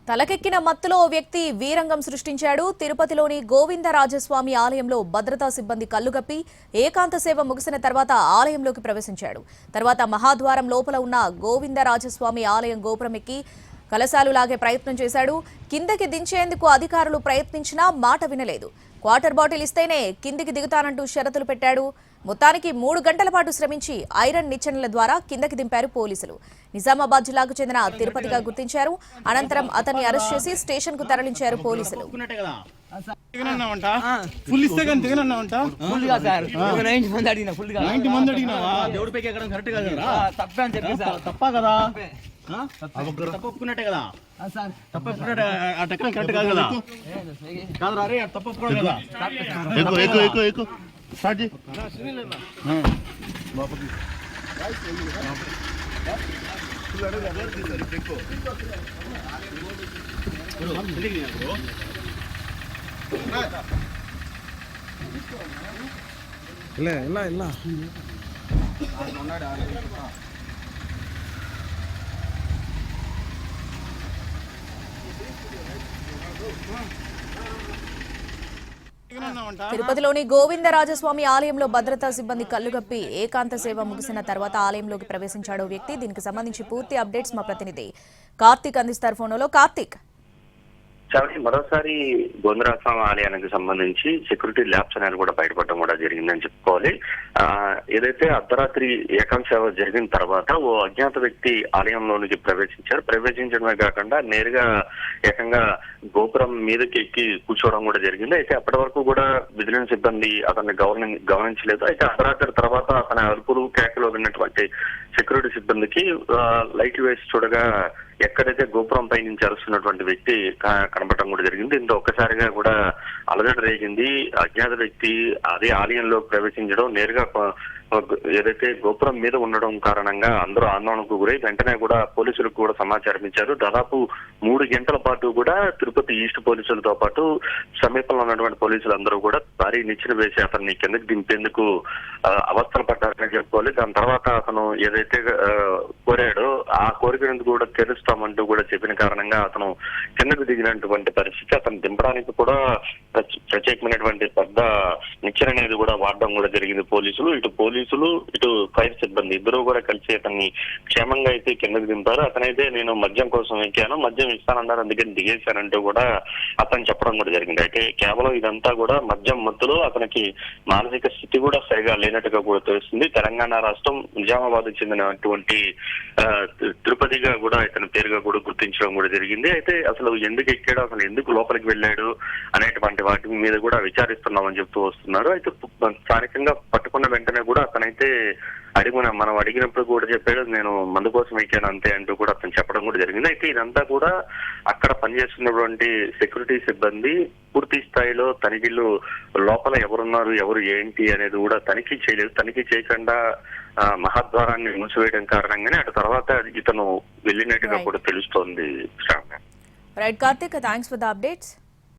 తలకెక్కిన మత్తులో ఓ వ్యక్తి వీరంగం సృష్టించాడు. తిరుపతిలోని గోవిందరాజస్వామి ఆలయంలో భద్రతా సిబ్బంది కల్లుగప్పి ఏకాంత సేవ ముగిసిన తర్వాత ఆలయంలోకి ప్రవేశించాడు. తర్వాత మహాద్వారం లోపల ఉన్న గోవిందరాజస్వామి ఆలయం గోపురం ఎక్కి కలశాలు లాగే ప్రయత్నం చేశాడు. కిందకి దించేందుకు అధికారులు ప్రయత్నించినా మాట వినలేదు. క్వార్టర్ బాటిల్ ఇస్తేనే కిందికి దిగుతానంటూ షరతులు పెట్టాడు. మొత్తానికి 3 గంటల పాటు శ్రమించి ఐరన్ నిచ్చెనల ద్వారా కిందకి దింపారు పోలీసులు. నిజామాబాద్ జిల్లాకు చెందిన తిరుపతిగా గుర్తించారు. అనంతరం అతన్ని అరెస్ట్ చేసి స్టేషన్ కు తరలించారు పోలీసులు. తప్పొప్పుకున్నట్టే కదా కరెక్ట్ కాదు కదా తప్పొప్పుకోవడం కదా స్టార్ట్ చేయి ಇಲ್ಲ ಇಲ್ಲ ಇಲ್ಲ తిరుపతిలోని గోవిందరాజస్వామి ఆలయంలో భద్రతా సిబ్బంది కల్లుగప్పి ఏకాంత సేవ ముగిసిన తర్వాత ఆలయంలోకి ప్రవేశించాడు వ్యక్తి. దీనికి సంబంధించి పూర్తి అప్డేట్స్ మా ప్రతినిధి కార్తీక్ అందిస్తారు ఫోన్లో. కార్తీక్, మరోసారి గోవిందరాజస్వామి ఆలయానికి సంబంధించి సెక్యూరిటీ ల్యాబ్స్ అనేది కూడా బయటపడడం కూడా జరిగిందని చెప్పుకోవాలి. ఏదైతే అర్ధరాత్రి ఏకాంత సేవ జరిగిన తర్వాత ఓ అజ్ఞాత వ్యక్తి ఆలయంలోనికి ప్రవేశించడమే కాకుండా నేరుగా ఏకంగా గోపురం మీదకి ఎక్కి కూర్చోవడం కూడా జరిగింది. అయితే అప్పటి వరకు కూడా విజిలెన్స్ సిబ్బంది అతన్ని గమనించలేదు. అయితే అర్ధరాత్రి తర్వాత అతని అరుపులు కేకలు విన్నటువంటి సెక్యూరిటీ సిబ్బందికి లైట్ వేసి చూడగా ఎక్కడైతే గోపురం పై నుంచి అరుస్తున్నటువంటి వ్యక్తి కనబడటం కూడా జరిగింది. దీంతో ఒక్కసారిగా కూడా అలజడి రేగింది. అజ్ఞాత వ్యక్తి అదే ఆలయంలో ప్రవేశించడం, నేరుగా ఏదైతే గోపురం మీద ఉండడం కారణంగా అందరూ ఆందోళనకు గురై వెంటనే కూడా పోలీసులకు కూడా సమాచారం ఇచ్చారు. దాదాపు 3 గంటల పాటు కూడా తిరుపతి ఈస్ట్ పోలీసులతో పాటు సమీపంలో ఉన్నటువంటి పోలీసులందరూ కూడా భారీ నిచ్చెన వేసి అతన్ని కిందకి దింపేందుకు అవస్థలు పడ్డారని చెప్పుకోవాలి. దాని తర్వాత అతను ఏదైతే కోరాడో ఆ కోరికను కూడా తెరుస్తామంటూ కూడా చెప్పిన కారణంగా అతను కిందకు దిగినటువంటి పరిస్థితి. అతను దింపడానికి కూడా ప్రత్యేకమైనటువంటి పెద్ద నిచ్చెన అనేది కూడా వాడడం కూడా జరిగింది పోలీసులు. ఇటు ఫైర్ సిబ్బంది ఇద్దరు కూడా కలిసి అతన్ని క్షేమంగా అయితే కిందకు దింపారు. అతనైతే నేను మద్యం కోసం ఎక్కాను, మద్యం ఇస్తానన్నారు, అందుకని దిగేశానంటూ కూడా అతను చెప్పడం కూడా జరిగింది. అయితే కేవలం ఇదంతా కూడా మద్యం మత్తులో అతనికి మానసిక స్థితి కూడా సరిగా లేనట్టుగా కూడా తెలుస్తుంది. తెలంగాణ రాష్ట్రం నిజామాబాద్ చెందినటువంటి తిరుపతిగా కూడా ఇతని పేరుగా కూడా గుర్తించడం కూడా జరిగింది. అయితే అసలు ఎందుకు ఎక్కాడు, అసలు ఎందుకు లోపలికి వెళ్ళాడు అనేటువంటి వాటి మీద కూడా విచారిస్తున్నామని చెప్తూ వస్తున్నారు. అయితే స్థానికంగా పట్టుకున్న వెంటనే కూడా అతనైతే మనం అడిగినప్పుడు కూడా చెప్పాడు, నేను మందు కోసం ఎక్కాను అంతే అంటూ కూడా అతను చెప్పడం కూడా జరిగింది. అయితే ఇదంతా కూడా అక్కడ పనిచేస్తున్నటువంటి సెక్యూరిటీ సిబ్బంది పూర్తి స్థాయిలో తనిఖీలు లోపల ఎవరున్నారు, ఎవరు ఏంటి అనేది కూడా తనిఖీ చేయలేదు. తనిఖీ చేయకుండా మహాద్వారాన్ని మూసివేయడం కారణంగానే అటు తర్వాత ఇతను వెళ్ళినట్టుగా కూడా తెలుస్తోంది. Right Karthik, thanks for the updates.